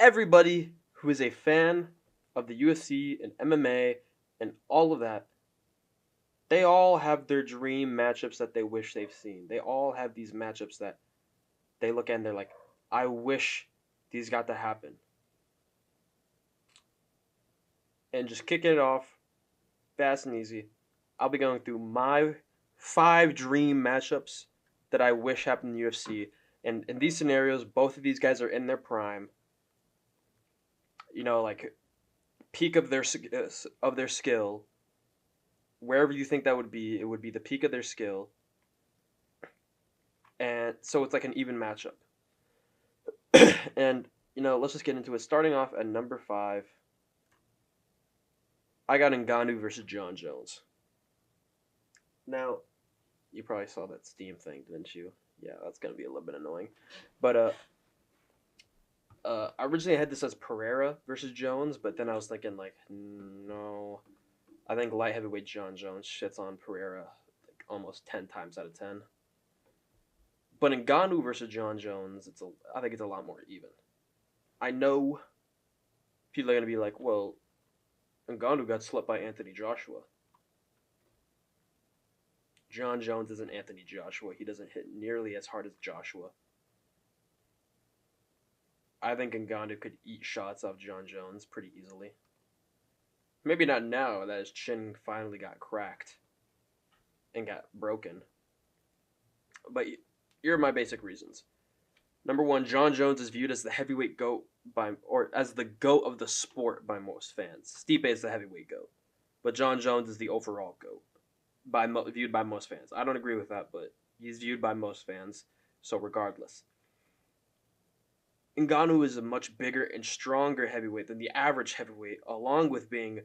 everybody who is a fan of the UFC and MMA and all of that, they all have their dream matchups that they wish they've seen. They all have these matchups that they look at and they're like, I wish these got to happen. And just kicking it off, fast and easy, I'll be going through my 5 dream matchups that I wish happened in the UFC. And in these scenarios, both of these guys are in their prime. You know, like peak of their skill. Wherever you think that would be, it would be the peak of their skill. And so it's like an even matchup. And let's just get into it. Starting off at number 5, I got Ngannou versus John Jones. Now, you probably saw that Steam thing, didn't you? Yeah, that's gonna be a little bit annoying. But I originally had this as Pereira versus Jones, but then I was thinking like, no, I think light heavyweight John Jones shits on Pereira like almost 10 times out of 10. But Ngannou versus John Jones, I think it's a lot more even. I know people are gonna be like, well, Ngannou got slept by Anthony Joshua. John Jones isn't Anthony Joshua. He doesn't hit nearly as hard as Joshua. I think Ngannou could eat shots off John Jones pretty easily. Maybe not now that his chin finally got cracked and got broken. But here are my basic reasons. Number 1, John Jones is viewed as the heavyweight GOAT or as the GOAT of the sport by most fans. Stipe is the heavyweight GOAT, but John Jones is the overall GOAT viewed by most fans. I don't agree with that, but he's viewed by most fans, so regardless. Ngannou is a much bigger and stronger heavyweight than the average heavyweight, along with being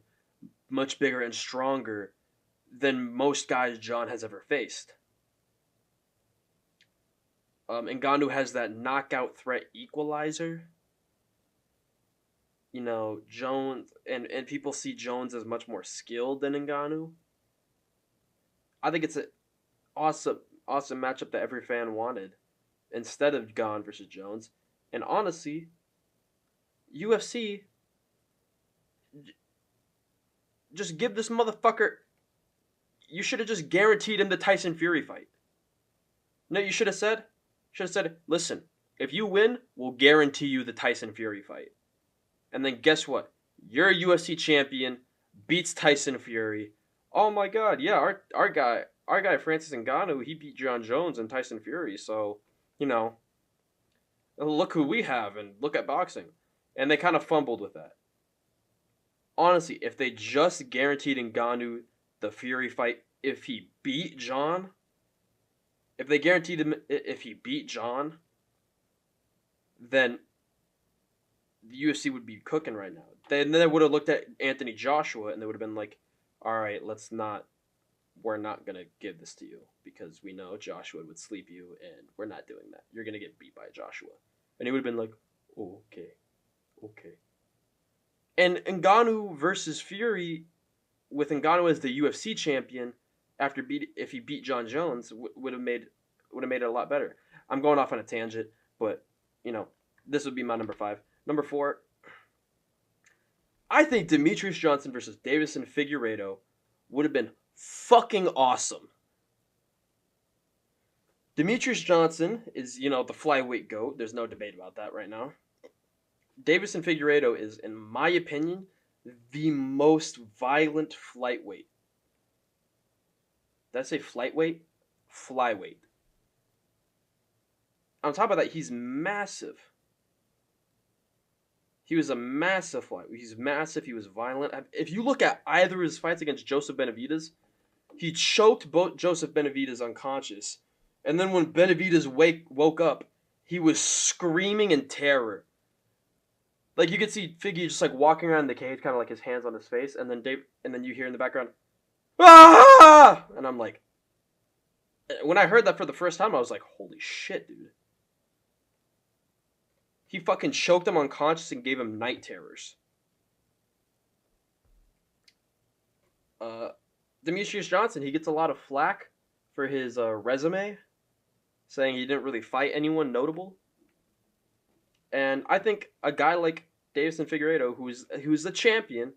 much bigger and stronger than most guys John has ever faced. Ngannou has that knockout threat equalizer. Jones and people see Jones as much more skilled than Ngannou. I think it's an awesome matchup that every fan wanted instead of Ngannou versus Jones. And honestly, UFC, just give this motherfucker. You should have just guaranteed him the Tyson Fury fight. No, you should have said, listen, if you win, we'll guarantee you the Tyson Fury fight. And then guess what? You're a UFC champion, beats Tyson Fury. Oh my God, yeah, our guy Francis Ngannou, he beat John Jones and Tyson Fury. So, look who we have and look at boxing. And they kind of fumbled with that. Honestly, if they just guaranteed Ngannou the Fury fight, if he beat John, if they guaranteed him if he beat John, then the UFC would be cooking right now. Then they would have looked at Anthony Joshua and they would have been like, all right, we're not going to give this to you because we know Joshua would sleep you and we're not doing that. You're going to get beat by Joshua. And he would have been like, oh, okay. And Ngannou versus Fury, with Ngannou as the UFC champion, if he beat John Jones, would have made it a lot better. I'm going off on a tangent, but this would be my number 5. Number 4, I think Demetrius Johnson versus Davison Figueiredo would have been fucking awesome. Demetrius Johnson is, the flyweight GOAT. There's no debate about that right now. Davison Figueiredo is, in my opinion, the most violent lightweight. Did I say flightweight? Flyweight. On top of that, he's massive. He was a massive flyweight. He's massive. He was violent. If you look at either of his fights against Joseph Benavidez, he choked both Joseph Benavidez unconscious. And then when Benavidez woke up, he was screaming in terror. Like you could see Figgy just like walking around the cage, kind of like his hands on his face, and then you hear in the background, ah! And I'm like, when I heard that for the first time, I was like, holy shit, dude. He fucking choked him unconscious and gave him night terrors. Demetrius Johnson, he gets a lot of flack for his resume, saying he didn't really fight anyone notable. And I think a guy like Davison Figueiredo, who's the champion,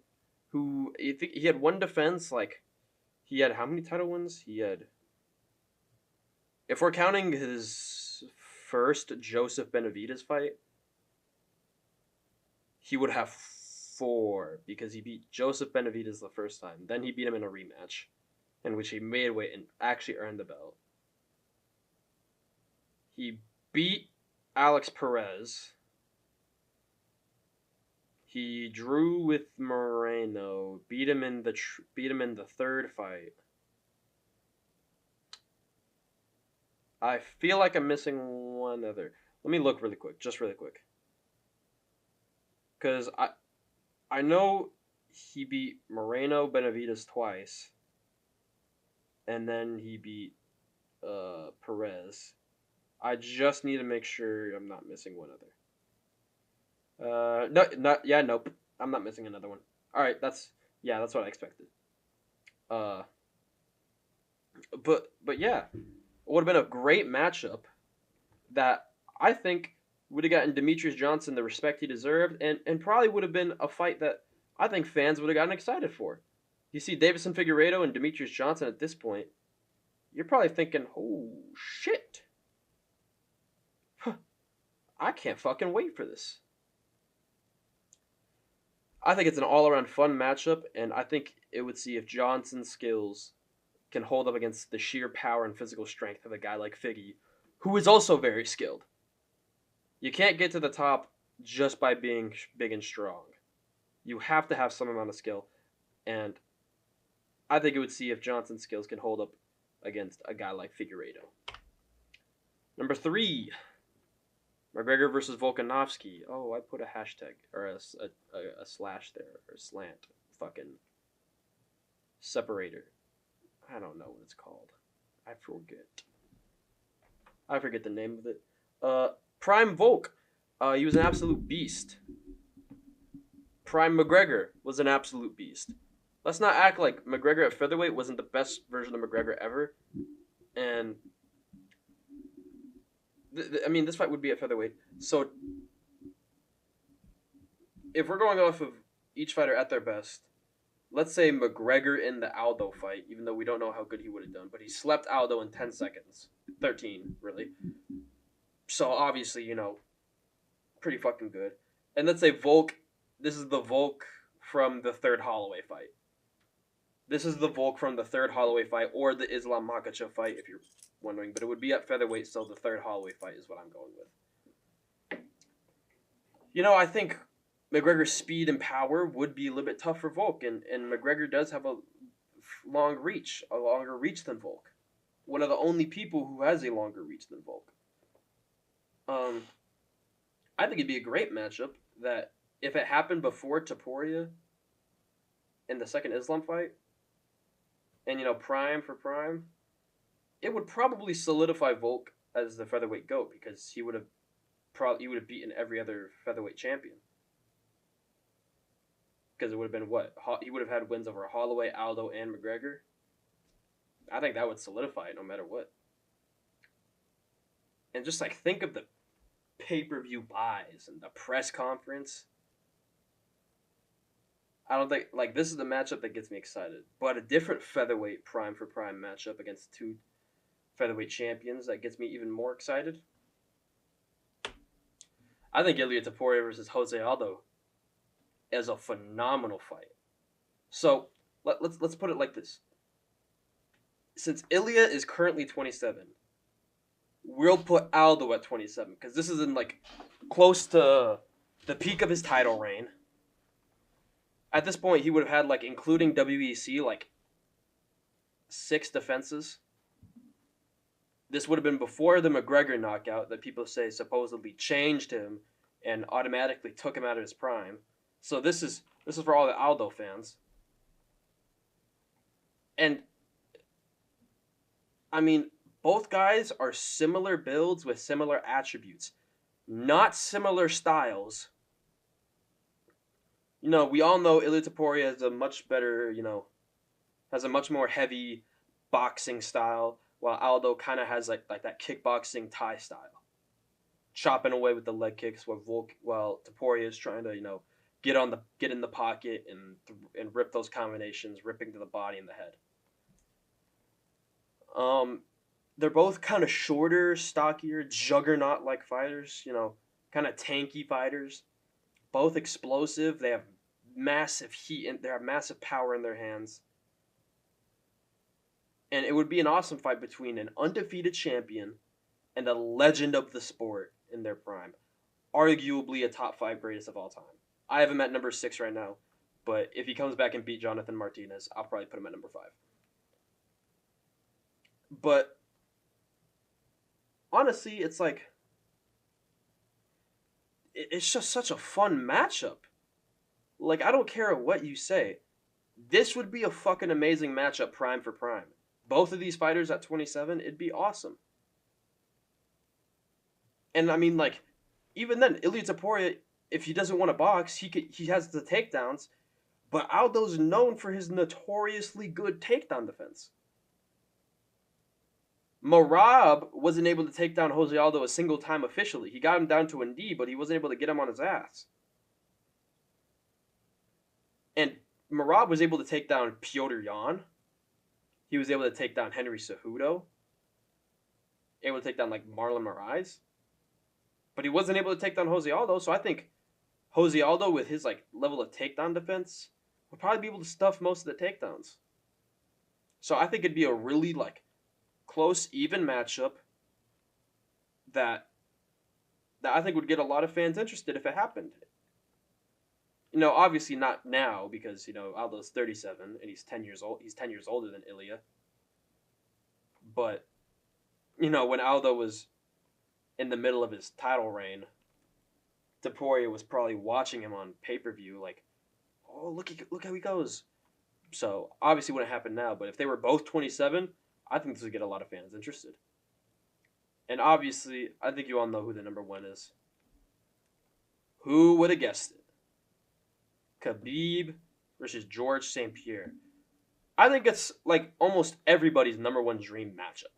who you think he had one defense, like he had how many title wins? He had, if we're counting his first Joseph Benavidez fight, he would have four because he beat Joseph Benavidez the first time. Then he beat him in a rematch, in which he made weight and actually earned the belt. He beat Alex Perez. He drew with Moreno. Beat him in the third fight. I feel like I'm missing one other. Let me look really quick, just really quick, because I know he beat Moreno Benavides twice, and then he beat Perez. I just need to make sure I'm not missing one other. No, not yeah, nope. I'm not missing another one. All right, that's what I expected. Uh, but yeah, it would have been a great matchup that I think would have gotten Demetrius Johnson the respect he deserved, and probably would have been a fight that I think fans would have gotten excited for. You see Davison Figueiredo and Demetrius Johnson at this point, you're probably thinking, oh shit, I can't fucking wait for this. I think it's an all-around fun matchup, and I think it would see if Johnson's skills can hold up against the sheer power and physical strength of a guy like Figgy, who is also very skilled. You can't get to the top just by being big and strong. You have to have some amount of skill, and I think it would see if Johnson's skills can hold up against a guy like Figueiredo. Number 3, McGregor versus Volkanovski. Oh, I put a hashtag or a slash there or slant. Fucking separator. I don't know what it's called. I forget the name of it. Prime Volk. He was an absolute beast. Prime McGregor was an absolute beast. Let's not act like McGregor at featherweight wasn't the best version of McGregor ever. And I mean, this fight would be at featherweight. So if we're going off of each fighter at their best, let's say McGregor in the Aldo fight, even though we don't know how good he would have done, but he slept Aldo in 10 seconds. 13, really. So obviously, pretty fucking good. And let's say Volk, this is the Volk from the third Holloway fight. This is the Volk from the third Holloway fight, or the Islam Makhachev fight, if you're wondering. But it would be at featherweight, so the third Holloway fight is what I'm going with. I think McGregor's speed and power would be a little bit tough for Volk, and McGregor does have a longer reach than Volk. One of the only people who has a longer reach than Volk. I think it'd be a great matchup that if it happened before Toria in the second Islam fight, and prime for prime, it would probably solidify Volk as the featherweight GOAT because he would have beaten every other featherweight champion. Because it would have been he would have had wins over Holloway, Aldo, and McGregor. I think that would solidify it no matter what. And just think of the pay-per-view buys and the press conference. I don't think this is the matchup that gets me excited, but a different featherweight prime for prime matchup against two featherweight champions that gets me even more excited. I think Ilia Topuria versus Jose Aldo is a phenomenal fight. So let's put it like this: since Ilia is currently 27, we'll put Aldo at 27 because this is in close to the peak of his title reign. At this point, he would have had including WEC 6 defenses. This would have been before the McGregor knockout that people say supposedly changed him and automatically took him out of his prime. So this is for all the Aldo fans. And I mean, both guys are similar builds with similar attributes, not similar styles. We all know Ilia Topuria is a much better, has a much more heavy boxing style, while Aldo kind of has that kickboxing Thai style. chopping away with the leg kicks while Toria is trying to get in the pocket and rip those combinations, ripping to the body and the head. They're both kind of shorter, stockier, juggernaut like fighters. Kind of tanky fighters. Both explosive. They have massive heat and they have massive power in their hands. And it would be an awesome fight between an undefeated champion and a legend of the sport in their prime. Arguably a top 5 greatest of all time. I have him at number 6 right now, but if he comes back and beat Jonathan Martinez, I'll probably put him at number 5. But honestly, it's like it's just such a fun matchup. Like, I don't care what you say. This would be a fucking amazing matchup, prime for prime. Both of these fighters at 27, it'd be awesome. And I mean, like, even then, Ilia Topuria, if he doesn't want to box, he has the takedowns. But Aldo's known for his notoriously good takedown defense. Merab wasn't able to take down Jose Aldo a single time officially. He got him down to a knee, but he wasn't able to get him on his ass. And Merab was able to take down Petr Yan. He was able to take down Henry Cejudo. Able to take down, like, Marlon Moraes. But he wasn't able to take down Jose Aldo, so I think Jose Aldo, with his, like, level of takedown defense, would probably be able to stuff most of the takedowns. So I think it'd be a really, like, close, even matchup that I think would get a lot of fans interested if it happened. Obviously not now because, Aldo's 37 and he's 10 years old. He's 10 years older than Ilia. But, when Aldo was in the middle of his title reign, Topuria was probably watching him on pay-per-view like, oh, look how he goes. So, obviously wouldn't happen now, but if they were both 27, I think this would get a lot of fans interested. And obviously, I think you all know who the number 1 is. Who would have guessed it? Khabib versus George St Pierre. I think it's like almost everybody's number 1 dream matchup.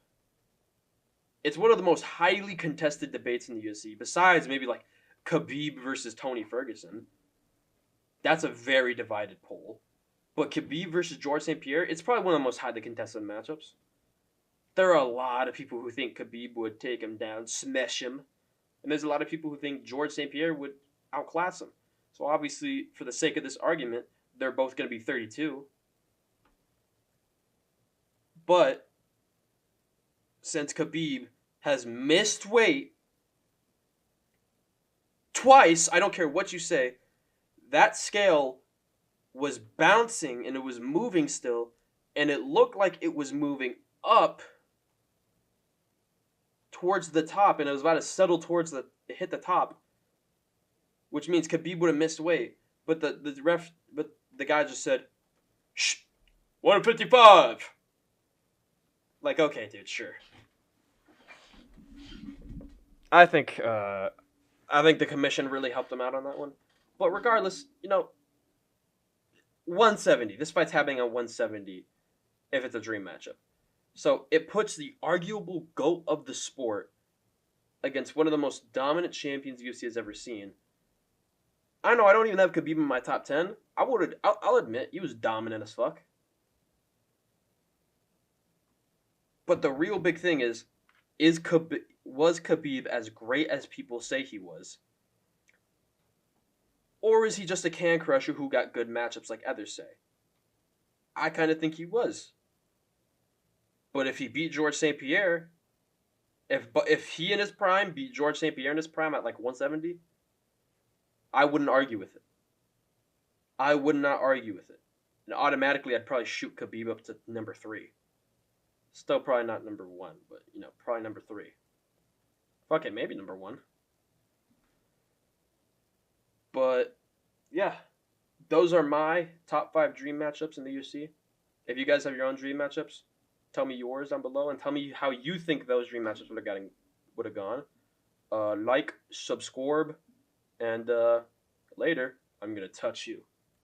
It's one of the most highly contested debates in the UFC, besides maybe like Khabib versus Tony Ferguson. That's a very divided poll. But Khabib versus George St Pierre, it's probably one of the most highly contested matchups. There are a lot of people who think Khabib would take him down, smash him. And there's a lot of people who think George St Pierre would outclass him. So obviously, for the sake of this argument, they're both going to be 32. But since Khabib has missed weight twice, I don't care what you say, that scale was bouncing and it was moving still, and it looked like it was moving up towards the top, and it was about to settle towards it hit the top, which means Khabib would have missed weight. But the guy just said, "Shh, 155." Like, okay, dude, sure. I think the commission really helped him out on that one. But regardless, 170. This fight's happening on 170 if it's a dream matchup. So it puts the arguable GOAT of the sport against one of the most dominant champions the UFC has ever seen. I know I don't even have Khabib in my top 10. I'll admit, he was dominant as fuck. But the real big thing was Khabib as great as people say he was? Or is he just a can crusher who got good matchups like others say? I kind of think he was. But if he beat George St. Pierre, if he in his prime beat George St. Pierre in his prime at like 170, I wouldn't argue with it. I would not argue with it. And automatically I'd probably shoot Khabib up to number 3. Still probably not number 1, but, probably number 3. Fuck it, maybe number 1. But, yeah. Those are my top 5 dream matchups in the UFC. If you guys have your own dream matchups, tell me yours down below and tell me how you think those dream matchups would have gone. Like, subscribe, and later, I'm going to touch you.